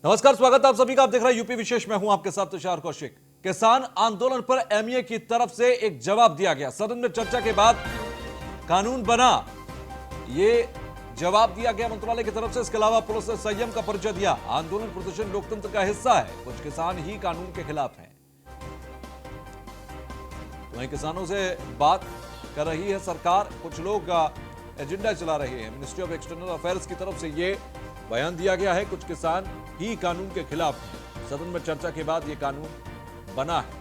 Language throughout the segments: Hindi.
नमस्कार, स्वागत है आप सभी का। आप देख रहे हैं यूपी विशेष। मैं हूं आपके साथ तुषार कौशिक। किसान आंदोलन पर एमईए की तरफ से एक जवाब दिया गया। सदन में चर्चा के बाद कानून बना, ये जवाब दिया गया मंत्रालय की तरफ से। इसके अलावा पुलिस ने संयम का परिचय दिया। आंदोलन प्रदर्शन लोकतंत्र का हिस्सा है, कुछ किसान ही कानून के खिलाफ हैं। वहीं किसानों से बात कर रही है सरकार, कुछ लोग एजेंडा चला रहे हैं। मिनिस्ट्री ऑफ एक्सटर्नल अफेयर्स की तरफ से ये बयान दिया गया है, कुछ किसान ही कानून के खिलाफ हैं। सदन में चर्चा के बाद ये कानून बना है।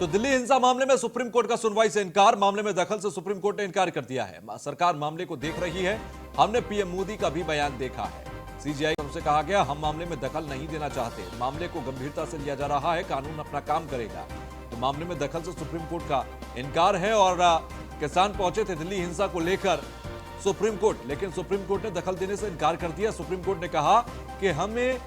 तो दिल्ली हिंसा मामले में सुप्रीम कोर्ट का सुनवाई से इनकार। मामले में दखल से सुप्रीम कोर्ट ने इनकार कर दिया है। सरकार मामले को देख रही है। हमने पीएम मोदी का भी बयान देखा है। सीजीआई की तरफ से कहा गया, हम मामले में दखल नहीं देना चाहते। मामले को गंभीरता से लिया जा रहा है, कानून अपना काम करेगा। तो मामले में दखल से सुप्रीम कोर्ट का इनकार है। और किसान पहुंचे थे दिल्ली हिंसा को लेकर सुप्रीम कोर्ट, लेकिन सुप्रीम कोर्ट ने दखल देने से इनकार कर दिया। सुप्रीम कोर्ट ने कहा कि हमें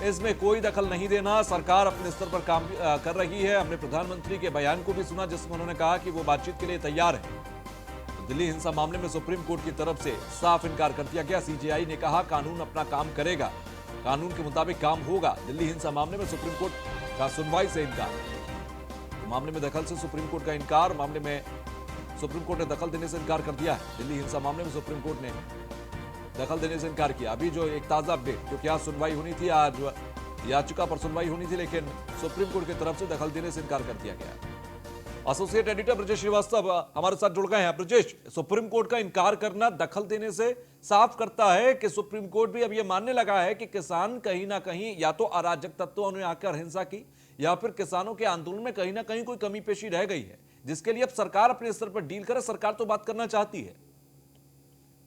इसमें कोई दखल नहीं देना, सरकार अपने स्तर पर काम कर रही है। हमने प्रधानमंत्री के बयान को भी सुना, जिसमें उन्होंने कहा कि वो बातचीत के लिए तैयार है। दिल्ली हिंसा मामले में सुप्रीम कोर्ट की तरफ से साफ इनकार कर दिया गया। सीजीआई ने कहा, कानून अपना काम करेगा, कानून के मुताबिक काम होगा। दिल्ली हिंसा मामले में सुप्रीम कोर्ट का सुनवाई से इनकार। तो मामले में दखल से सुप्रीम कोर्ट का इनकार। मामले में सुप्रीम कोर्ट ने दखल देने से इनकार कर दिया है। दिल्ली हिंसा मामले में सुप्रीम कोर्ट ने दखल देने से इनकार किया। अभी जो एक ताजा अपडेट, क्योंकि आज सुनवाई होनी थी, आज याचिका पर सुनवाई होनी थी, लेकिन सुप्रीम कोर्ट की तरफ से दखल देने से इनकार कर दिया गया। एसोसिएट एडिटर ब्रजेश श्रीवास्तव हमारे साथ जुड़ गए हैं। ब्रजेश, सुप्रीम कोर्ट का इनकार करना दखल देने से साफ करता है कि सुप्रीम कोर्ट भी अब यह मानने लगा है कि किसान कहीं ना कहीं या तो अराजक तत्वों ने आकर हिंसा की, या फिर किसानों के आंदोलन में कहीं ना कहीं कोई कमी पेशी रह गई है, जिसके लिए अब सरकार अपने स्तर पर डील करे। सरकार तो बात करना चाहती है।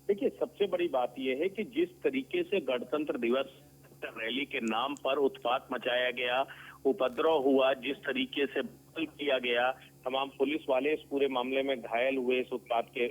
देखिए, सबसे बड़ी बात यह है कि जिस तरीके से गणतंत्र दिवस रैली के नाम पर उत्पात मचाया गया, उपद्रव हुआ, जिस तरीके से बदल किया गया, तमाम पुलिस वाले इस पूरे मामले में घायल हुए इस उत्पात के,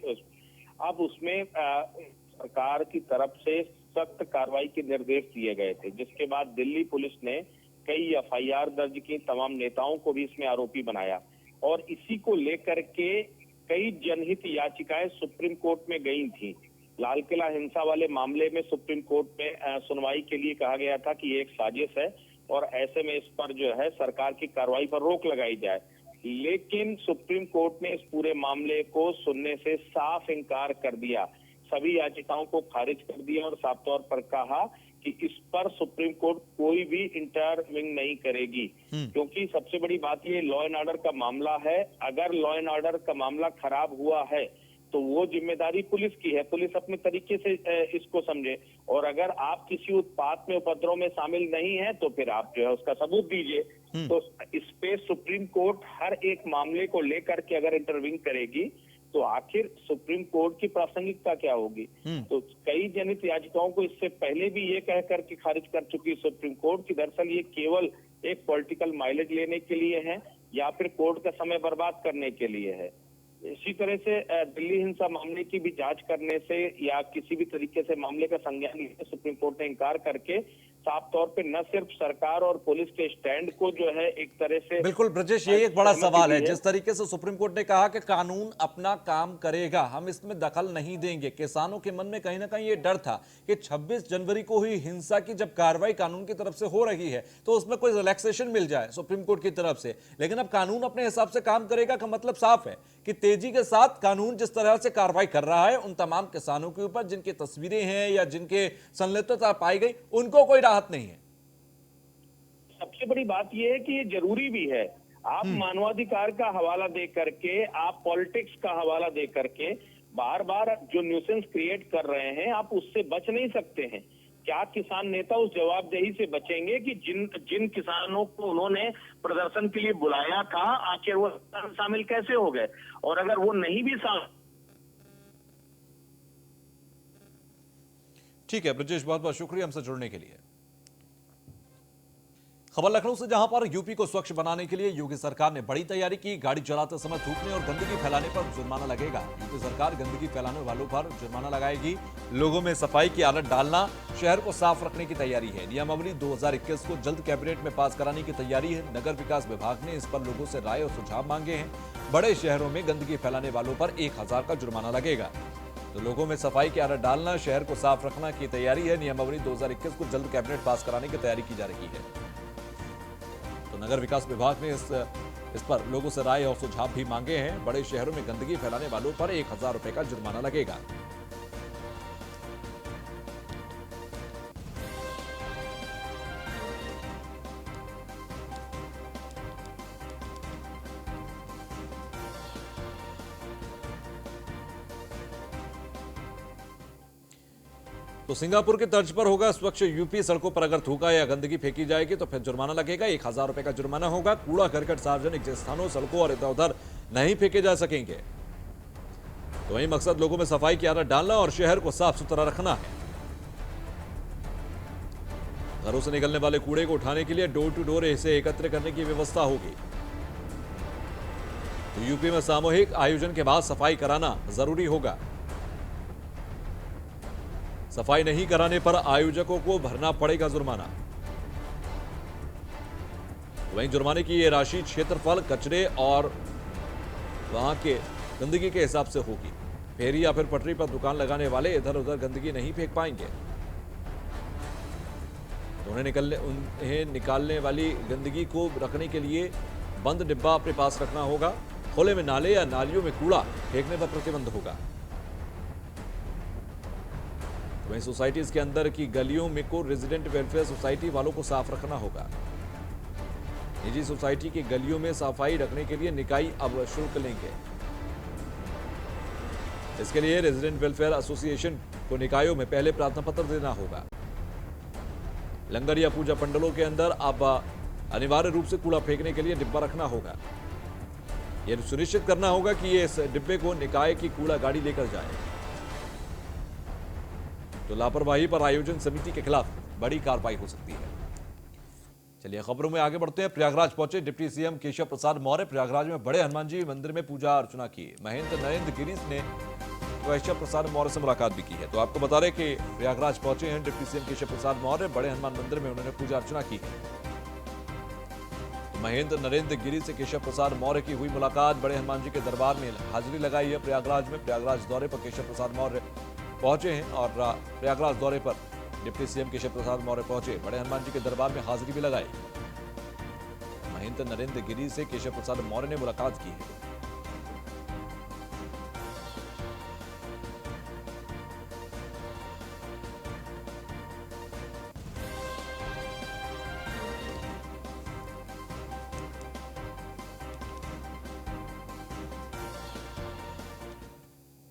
अब उसमें सरकार की तरफ से सख्त कार्रवाई के निर्देश दिए गए थे, जिसके बाद दिल्ली पुलिस ने कई एफआईआर दर्ज की, तमाम नेताओं को भी इसमें आरोपी बनाया। और इसी को लेकर के कई जनहित याचिकाएं सुप्रीम कोर्ट में गई थी। लाल किला हिंसा वाले मामले में सुप्रीम कोर्ट में सुनवाई के लिए कहा गया था कि ये एक साजिश है और ऐसे में इस पर जो है सरकार की कार्रवाई पर रोक लगाई जाए। लेकिन सुप्रीम कोर्ट ने इस पूरे मामले को सुनने से साफ इनकार कर दिया, सभी याचिकाओं को खारिज कर दिया और साफ तौर पर कहा कि इस पर सुप्रीम कोर्ट कोई भी इंटरविंग नहीं करेगी, क्योंकि सबसे बड़ी बात ये लॉ एंड ऑर्डर का मामला है। अगर लॉ एंड ऑर्डर का मामला खराब हुआ है तो वो जिम्मेदारी पुलिस की है, पुलिस अपने तरीके से इसको समझे। और अगर आप किसी उत्पात में, उपद्रव में शामिल नहीं है तो फिर आप जो है उसका सबूत दीजिए। तो इस पे सुप्रीम कोर्ट हर एक मामले को लेकर के अगर इंटरविंग करेगी तो आखिर सुप्रीम कोर्ट की प्रासंगिकता क्या होगी। तो कई जनहित याचिकाओं को इससे पहले भी ये कह करके खारिज कर चुकी सुप्रीम कोर्ट की दरअसल ये केवल एक पॉलिटिकल माइलेज लेने के लिए है या फिर कोर्ट का समय बर्बाद करने के लिए है। इसी तरह से दिल्ली हिंसा मामले की भी जांच करने से या किसी भी तरीके से मामले का संज्ञान लेने सुप्रीम कोर्ट ने इनकार करके साफ तौर पे न सिर्फ सरकार और पुलिस के स्टैंड को जो है एक तरह से, बिल्कुल ब्रजेश, ये एक बड़ा सवाल है। जिस तरीके से सुप्रीम कोर्ट ने कहा कि कानून अपना काम करेगा, हम इसमें दखल नहीं देंगे, किसानों के मन में कहीं ना कहीं ये डर था कि 26 जनवरी को हुई हिंसा की जब कार्रवाई कानून की तरफ से हो रही है तो उसमें कोई रिलैक्सेशन मिल जाए सुप्रीम कोर्ट की तरफ से। लेकिन अब कानून अपने हिसाब से काम करेगा का मतलब साफ है कि तेजी के साथ कानून जिस तरह से कार्रवाई कर रहा है उन तमाम किसानों के ऊपर जिनकी तस्वीरें हैं या जिनके संलिप्तता पाई गई, उनको कोई राहत नहीं है। सबसे बड़ी बात यह है कि ये जरूरी भी है। आप मानवाधिकार का हवाला दे करके, आप पॉलिटिक्स का हवाला दे करके बार बार जो न्यूसेंस क्रिएट कर रहे हैं, आप उससे बच नहीं सकते हैं। क्या किसान नेता उस जवाबदेही से बचेंगे कि जिन किसानों को उन्होंने प्रदर्शन के लिए बुलाया था, आखिर वो शामिल कैसे हो गए? और अगर वो नहीं भी ठीक है ब्रजेश, बहुत बहुत शुक्रिया हमसे जुड़ने के लिए। खबर लखनऊ से, जहां पर यूपी को स्वच्छ बनाने के लिए योगी सरकार ने बड़ी तैयारी की। गाड़ी चलाते समय थूकने और गंदगी फैलाने पर जुर्माना लगेगा। यूपी सरकार गंदगी फैलाने वालों पर जुर्माना लगाएगी। लोगों में सफाई की आदत डालना, शहर को साफ रखने की तैयारी है। नियमावली 2021 को जल्द कैबिनेट में पास कराने की तैयारी है। नगर विकास विभाग ने इस पर लोगों से राय और सुझाव मांगे हैं। बड़े शहरों में गंदगी फैलाने वालों पर 1000 का जुर्माना लगेगा। तो लोगों में सफाई की आदत डालना, शहर को साफ रखने की तैयारी है। नियमावली 2021 को जल्द कैबिनेट पास कराने की तैयारी की जा रही है। तो नगर विकास विभाग ने इस पर लोगों से राय और सुझाव भी मांगे हैं। बड़े शहरों में गंदगी फैलाने वालों पर 1000 रुपए का जुर्माना लगेगा। तो सिंगापुर की तर्ज पर होगा स्वच्छ यूपी। सड़कों पर अगर थूका या गंदगी फेंकी जाएगी तो फिर जुर्माना लगेगा। 1000 रुपए का जुर्माना होगा। कूड़ा करकट सार्वजनिक स्थानों, सड़कों और इधर उधर नहीं फेंके जा सकेंगे। तो वही मकसद लोगों में सफाई की आदत डालना और शहर को साफ सुथरा रखना है। घरों से निकलने वाले कूड़े को उठाने के लिए डोर टू डोर इसे एकत्र करने की व्यवस्था होगी। तो यूपी में सामूहिक आयोजन के बाद सफाई कराना जरूरी होगा। सफाई नहीं कराने पर आयोजकों को भरना पड़ेगा जुर्माना। वहीं जुर्माने की यह राशि क्षेत्रफल, कचरे और वहां के गंदगी के हिसाब से होगी। फेरी या फिर पटरी पर दुकान लगाने वाले इधर उधर गंदगी नहीं फेंक पाएंगे। तो उन्हें निकालने वाली गंदगी को रखने के लिए बंद डिब्बा अपने पास रखना होगा। खुले में नाले या नालियों में कूड़ा फेंकने पर प्रतिबंध होगा। वहीं सोसाइटीज के अंदर की गलियों में को रेजिडेंट वेलफेयर सोसाइटी वालों को साफ रखना होगा। निजी सोसाइटी की गलियों में सफाई रखने के लिए निकाय अब शुल्क लेंगे। इसके लिए रेजिडेंट वेलफेयर एसोसिएशन को निकायों में पहले प्रार्थना पत्र देना होगा। लंगर या पूजा पंडलों के अंदर अब अनिवार्य रूप से कूड़ा फेंकने के लिए डिब्बा रखना होगा। यह सुनिश्चित करना होगा कि इस डिब्बे को निकाय की कूड़ा गाड़ी लेकर जाए। तो लापरवाही पर आयोजन समिति के खिलाफ बड़ी कार्रवाई हो सकती है। चलिए खबरों में आगे बढ़ते हैं। प्रयागराज पहुंचे डिप्टी सीएम केशव प्रसाद मौर्य। प्रयागराज में बड़े हनुमान जी मंदिर में पूजा अर्चना की। महेंद्र नरेंद्र गिरीश ने केशव प्रसाद मौर्य से मुलाकात भी की है। तो आपको बता रहे कि प्रयागराज पहुंचे हैं डिप्टी सीएम केशव प्रसाद मौर्य। बड़े हनुमान मंदिर में उन्होंने पूजा अर्चना की है। तो महेंद्र नरेंद्र गिरी से केशव प्रसाद मौर्य की हुई मुलाकात। बड़े हनुमान जी के दरबार में हाजिरी लगाई है। प्रयागराज में प्रयागराज दौरे पर केशव प्रसाद मौर्य पहुंचे हैं और प्रयागराज दौरे पर डिप्टी सीएम केशव प्रसाद मौर्य पहुंचे। बड़े हनुमान जी के दरबार में हाजिरी भी लगाई। महेंद्र नरेंद्र गिरी से केशव प्रसाद मौर्य ने मुलाकात की है।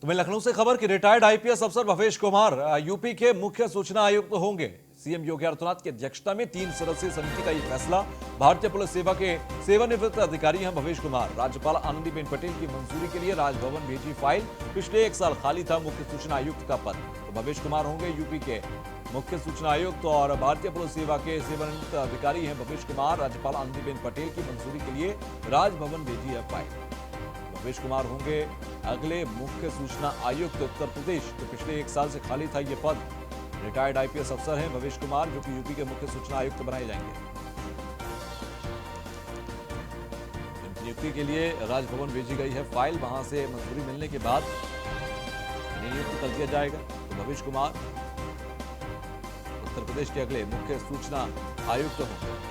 तुम्हें लखनऊ से खबर कि रिटायर्ड आईपीएस अफसर भवेश कुमार यूपी के मुख्य सूचना आयुक्त होंगे। सीएम योगी आदित्यनाथ की अध्यक्षता में 3 सदस्यीय समिति का यह फैसला। भारतीय पुलिस सेवा के सेवानिवृत्त अधिकारी हैं भवेश कुमार। राज्यपाल आनंदीबेन पटेल की मंजूरी के लिए राजभवन भेजी फाइल। पिछले 1 साल खाली था मुख्य सूचना आयुक्त का पद। तो भवेश कुमार होंगे यूपी के मुख्य सूचना आयुक्त और भारतीय पुलिस सेवा के सेवानिवृत्त अधिकारी हैं भवेश कुमार। राज्यपाल आनंदीबेन पटेल की मंजूरी के लिए राजभवन भेजी है फाइल। भवेश कुमार होंगे अगले मुख्य सूचना आयुक्त उत्तर प्रदेश। तो पिछले 1 साल से खाली था ये पद। रिटायर्ड आईपीएस अफसर हैं भवेश कुमार, जो कि यूपी के मुख्य सूचना आयुक्त बनाए जाएंगे। इनकी नियुक्ति के लिए राजभवन भेजी गई है फाइल। वहां से मंजूरी मिलने के बाद इन्हें नियुक्त कर दिया जाएगा। तो भवेश कुमार उत्तर प्रदेश के अगले मुख्य सूचना आयुक्त होंगे।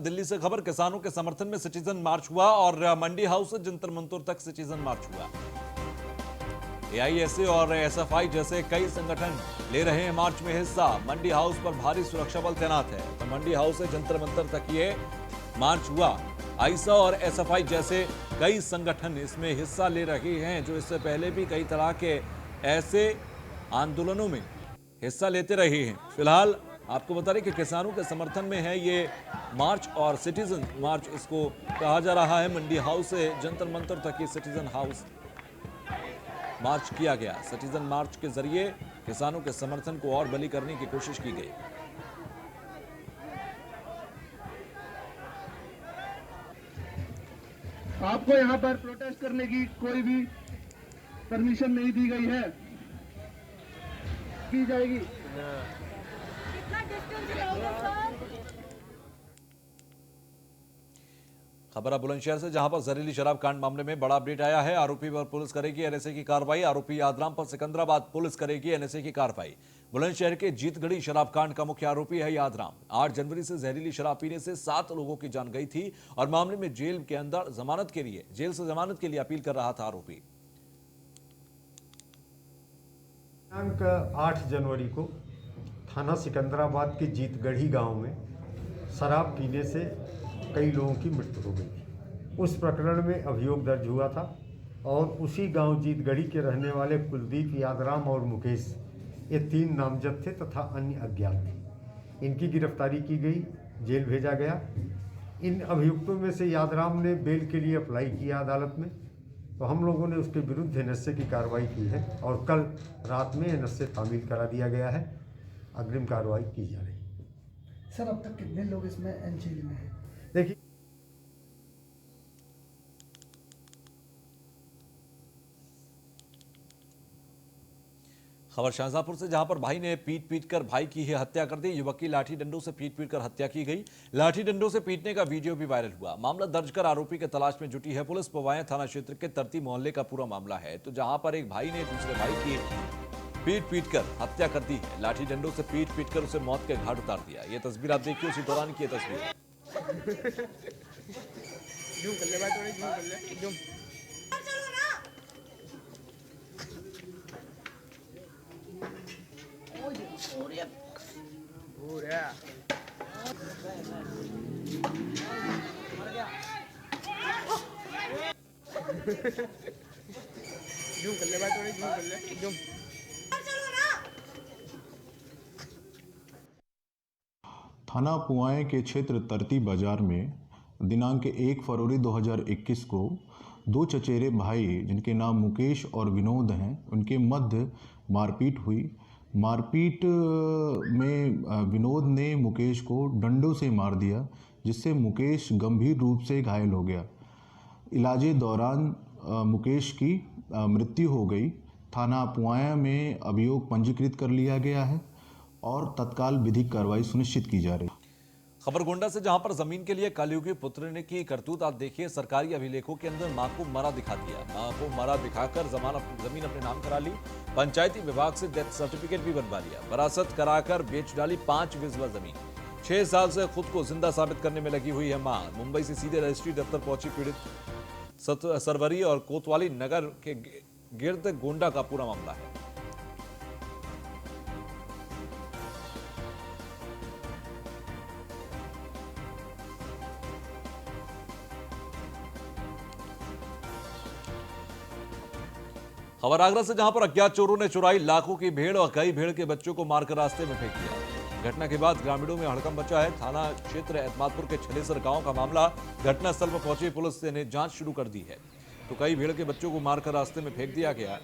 दिल्ली से खबर, किसानों के समर्थन में सिटीजन मार्च हुआ और मंडी हाउस से जंतर मंतर तक सिटीजन मार्च हुआ। एआईएसए और एसएफआई जैसे कई संगठन ले रहे हैं मार्च में हिस्सा। मंडी हाउस पर भारी सुरक्षा बल तैनात है। तो मंडी हाउस से जंतर मंतर तक ये मार्च हुआ। आईसा और एसएफआई जैसे कई संगठन इसमें हिस्सा ले रहे हैं, जो इससे पहले भी कई तरह के ऐसे आंदोलनों में हिस्सा लेते रहे हैं। फिलहाल आपको बता दें कि किसानों के समर्थन में है ये मार्च और सिटीजन मार्च इसको कहा जा रहा है। मंडी हाउस से जंतर मंतर तक ये सिटीजन हाउस मार्च किया गया। सिटीजन मार्च के जरिए किसानों के समर्थन को और बली करने की कोशिश की गई। आपको यहाँ पर प्रोटेस्ट करने की कोई भी परमिशन नहीं दी गई है, की जाएगी। कितना डिस्टेंस रहेगा सर? खबर अब बुलंदशहर से, जहां पर जहरीली शराब कांड मामले में बड़ा अपडेट आया है। आरोपी पर पुलिस करेगी एनएसए की कार्रवाई। आरोपी यादराम पर सिकंदराबाद पुलिस करेगी एनएसए की कार्रवाई। बुलंदशहर के जीतगढ़ी शराब कांड का मुख्य आरोपी है यादराम। 8 जनवरी से जहरीली शराब पीने से 7 लोगों की जान गई थी और मामले में जेल से जमानत के लिए अपील कर रहा था आरोपी। दिनांक 8 जनवरी को थाना सिकंदराबाद के जीतगढ़ी गांव में शराब पीने से कई लोगों की मृत्यु हो गई थी। उस प्रकरण में अभियोग दर्ज हुआ था और उसी गांव जीतगढ़ी के रहने वाले कुलदीप, यादराम और मुकेश, ये 3 नामजद थे तथा अन्य अज्ञात थे। इनकी गिरफ्तारी की गई, जेल भेजा गया। इन अभियुक्तों में से यादराम ने बेल के लिए अप्लाई किया अदालत में, तो हम लोगों ने उसके विरुद्ध एनएसए की कार्रवाई की है और कल रात में एनएसए तामील करा दिया गया है। अग्रिम कार्रवाई की जा रही है। सर, अब तक कितने लोग इसमें जेल में हैं? देखिए, खबर शाहजहांपुर से, जहां पर भाई ने पीट कर भाई की ही हत्या कर दी। युवक की लाठी डंडों से पीट कर हत्या की गई। लाठी डंडों से पीटने का वीडियो भी वायरल हुआ। मामला दर्ज कर आरोपी की तलाश में जुटी है पुलिस। पवाया थाना क्षेत्र के तरती मोहल्ले का पूरा मामला है, तो जहां पर एक भाई ने दूसरे भाई की पीट कर हत्या कर दी है। लाठी डंडों से पीट कर उसे मौत के घाट उतार दिया। ये तस्वीर आप देखिए, उसी दौरान की ये तस्वीर। थाना पुआएं के क्षेत्र तरती बाजार में दिनांक 1 फरवरी 2021 को 2 चचेरे भाई, जिनके नाम मुकेश और विनोद हैं, उनके मध्य मारपीट हुई। मारपीट में विनोद ने मुकेश को डंडों से मार दिया, जिससे मुकेश गंभीर रूप से घायल हो गया। इलाजे दौरान मुकेश की मृत्यु हो गई। थाना पुआया में अभियोग पंजीकृत कर लिया गया है और तत्काल विधिक कार्रवाई सुनिश्चित की जा रही है। खबर गोंडा से, जहां पर जमीन के लिए कलयुगी पुत्र ने की करतूत आप देखिए। सरकारी अभिलेखों के अंदर मां को मरा दिखा दिया। मां को मरा दिखाकर जमीन अपने नाम करा ली। पंचायती विभाग से डेथ सर्टिफिकेट भी बनवा लिया। वरासत कराकर बेच डाली 5 बिस्वा जमीन। 6 साल से खुद को जिंदा साबित करने में लगी हुई है मां। मुंबई से सीधे रजिस्ट्री दफ्तर पहुंची पीड़ित। सरवरी और कोतवाली नगर के गिर्द गोंडा का पूरा मामला है। खबर आगरा से, जहां पर अज्ञात चोरों ने चुराई लाखों की भेड़ और कई भेड़ के बच्चों को मारकर रास्ते में फेंक दिया। घटना के बाद ग्रामीणों में हड़कंप मचा है। थाना क्षेत्र एतमादपुर के छलेसर गांव का मामला। घटनास्थल पर पहुंची पुलिस ने जांच शुरू कर दी है, तो कई भेड़ के बच्चों को मारकर रास्ते में फेंक दिया गया।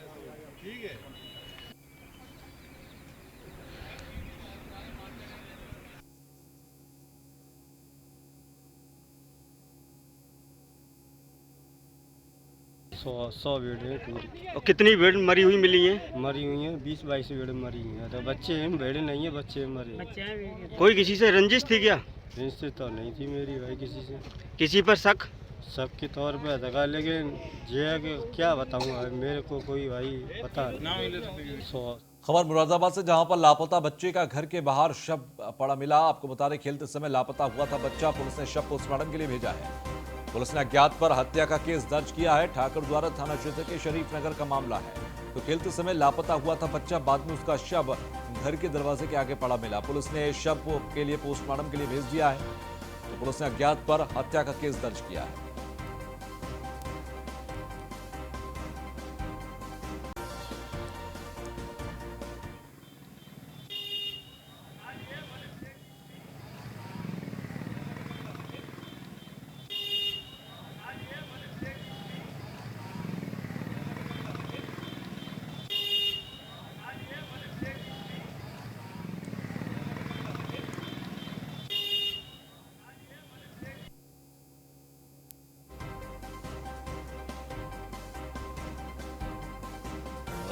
सौ भेड़ है पूरी। और कितनी भेड़ मरी हुई मिली है? मरी हुई है 20-22 भेड़ मरी हुई है। तो बच्चे हैं, भेड़ नहीं है, बच्चे मरे। कोई किसी से रंजिश थी क्या? इससे तो नहीं थी मेरी भाई किसी से। किसी पर शक? सबके तौर पे था, लेकिन ये क्या बताऊँ, मेरे को कोई भाई पता नहीं। खबर मुरादाबाद से, जहां पर लापता बच्चे का घर के बाहर शव पड़ा मिला। आपको बता रहे, खेलते समय लापता हुआ था बच्चा। पुलिस ने शव पोस्टमार्टम के लिए भेजा है। पुलिस ने अज्ञात पर हत्या का केस दर्ज किया है। ठाकुर द्वारा थाना क्षेत्र के शरीफ नगर का मामला है। तो खेलते समय लापता हुआ था बच्चा, बाद में उसका शव घर के दरवाजे के आगे पड़ा मिला। पुलिस ने शव के लिए पोस्टमार्टम के लिए भेज दिया है। तो पुलिस ने अज्ञात पर हत्या का केस दर्ज किया है।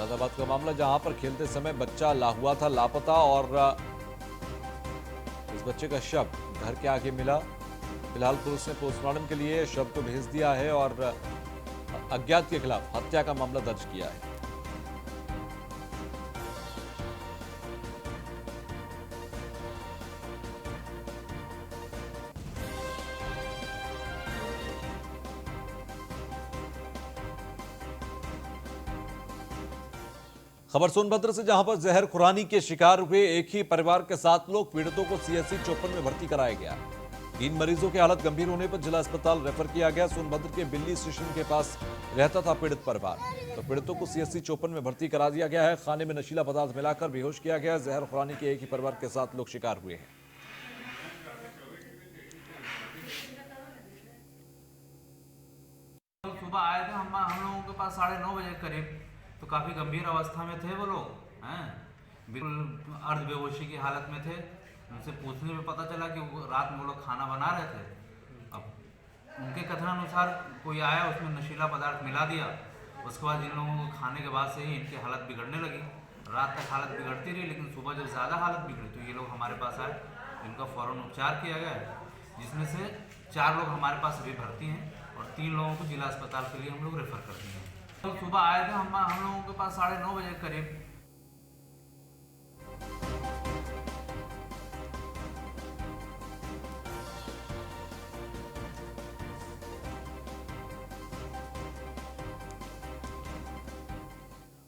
मुरादाबाद का मामला, जहां पर खेलते समय बच्चा हुआ था लापता और इस बच्चे का शव घर के आगे मिला। फिलहाल पुलिस ने पोस्टमार्टम के लिए शव को भेज दिया है और अज्ञात के खिलाफ हत्या का मामला दर्ज किया है। खबर सोनभद्र से, जहां पर जहर खुरानी के शिकार हुए एक ही परिवार के 7 लोग पीड़ितों को सीएससी चौपन में भर्ती कराया गया। 3 मरीजों की हालत गंभीर होने पर जिला अस्पताल रेफर किया गया। सोनभद्र के बिल्ली स्टेशन के पास रहता था पीड़ित परिवार, तो पीड़ितों को सीएससी चौपन में भर्ती करा दिया गया है। खाने में नशीला पदार्थ मिलाकर बेहोश किया गया। जहर खुरानी के एक ही परिवार के 7 लोग शिकार हुए हैं। सुबह आए थे हम लोगों के पास 9:30 बजे करीब, तो काफ़ी गंभीर अवस्था में थे वो लोग हैं, बिल्कुल अर्ध बेहोशी की हालत में थे। उनसे पूछने में पता चला कि रात में वो लोग खाना बना रहे थे। अब उनके कथनानुसार कोई आया, उसमें नशीला पदार्थ मिला दिया। उसके बाद इन लोगों को खाने के बाद से ही इनकी हालत बिगड़ने लगी। रात तक हालत बिगड़ती रही, लेकिन सुबह जब ज़्यादा हालत बिगड़ी तो ये लोग हमारे पास आए। इनका फ़ौरन उपचार किया गया, जिसमें से 4 लोग हमारे पास अभी भर्ती हैं और 3 लोगों को जिला अस्पताल के लिए हम लोग रेफर कर दिए हैं। तो सुबह आए थे हम लोगों के पास 9:30 बजे करीब।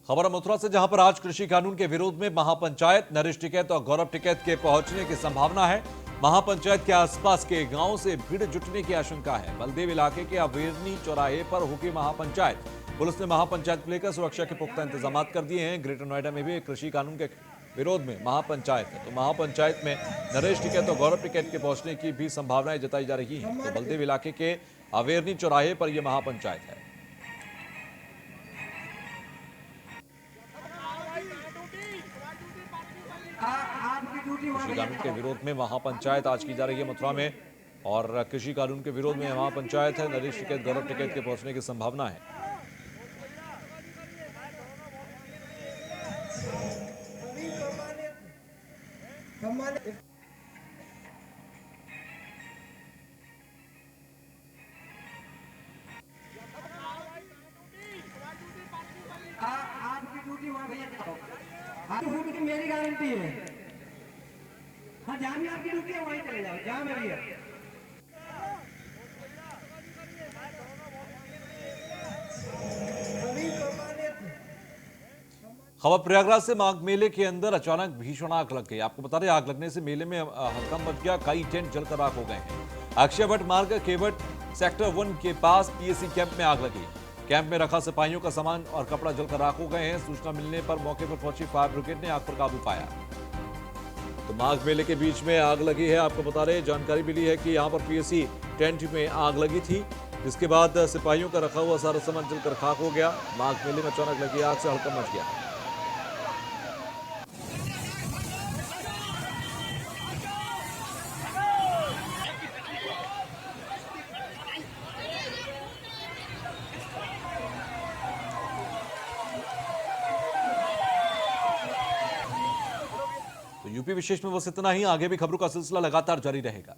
खबर मथुरा से, जहां पर आज कृषि कानून के विरोध में महापंचायत, नरेश टिकैत और गौरव टिकैत के पहुंचने की संभावना है। महापंचायत के आसपास के गांवों से भीड़ जुटने की आशंका है। बलदेव इलाके के अवेरनी चौराहे पर होगी महापंचायत। पुलिस ने महापंचायत को लेकर सुरक्षा के पुख्ता इंतजाम कर दिए हैं। ग्रेटर नोएडा में भी कृषि कानून के विरोध में महापंचायत है, तो महापंचायत में नरेश टिकैत और गौरव टिकैत के पहुंचने की भी संभावनाएं जताई जा रही हैं। तो बलदेव इलाके के अवेरनी चौराहे पर यह महापंचायत है। कृषि कानून के विरोध में महापंचायत आज की जा रही है मथुरा में, और कृषि कानून के विरोध में महापंचायत है। नरेश टिकैत, गौरव टिकैत के पहुंचने की संभावना है। आपकी ड्यूटी वहाँ भैया, मेरी गारंटी है। हाँ, जहाँ भी आपकी ड्यूटी है वहीं चले जाओ, जहाँ मेरी है। खबर प्रयागराज से, माघ मेले के अंदर अचानक भीषण आग लग गई। आपको बता दें, आग लगने से मेले में हड़कंप मच गया। कई टेंट जलकर राख हो गए हैं। अक्षय वट मार्ग केवट सेक्टर 1 के पास पीएसी कैंप में आग लगी। कैंप में रखा सिपाहियों का सामान और कपड़ा जलकर राख हो गए हैं। सूचना मिलने पर मौके पर पहुंची फायर ब्रिगेड ने आग पर काबू पाया। तो माघ मेले के बीच में आग लगी है। आपको बता रहे, जानकारी मिली है कि यहाँ पर पीएसी टेंट में आग लगी थी, जिसके बाद सिपाहियों का रखा हुआ सारा सामान जलकर खाक हो गया। माघ मेले में अचानक लगी आग से हड़कंप मच गया। यूपी विशेष में बस इतना ही। आगे भी खबरों का सिलसिला लगातार जारी रहेगा।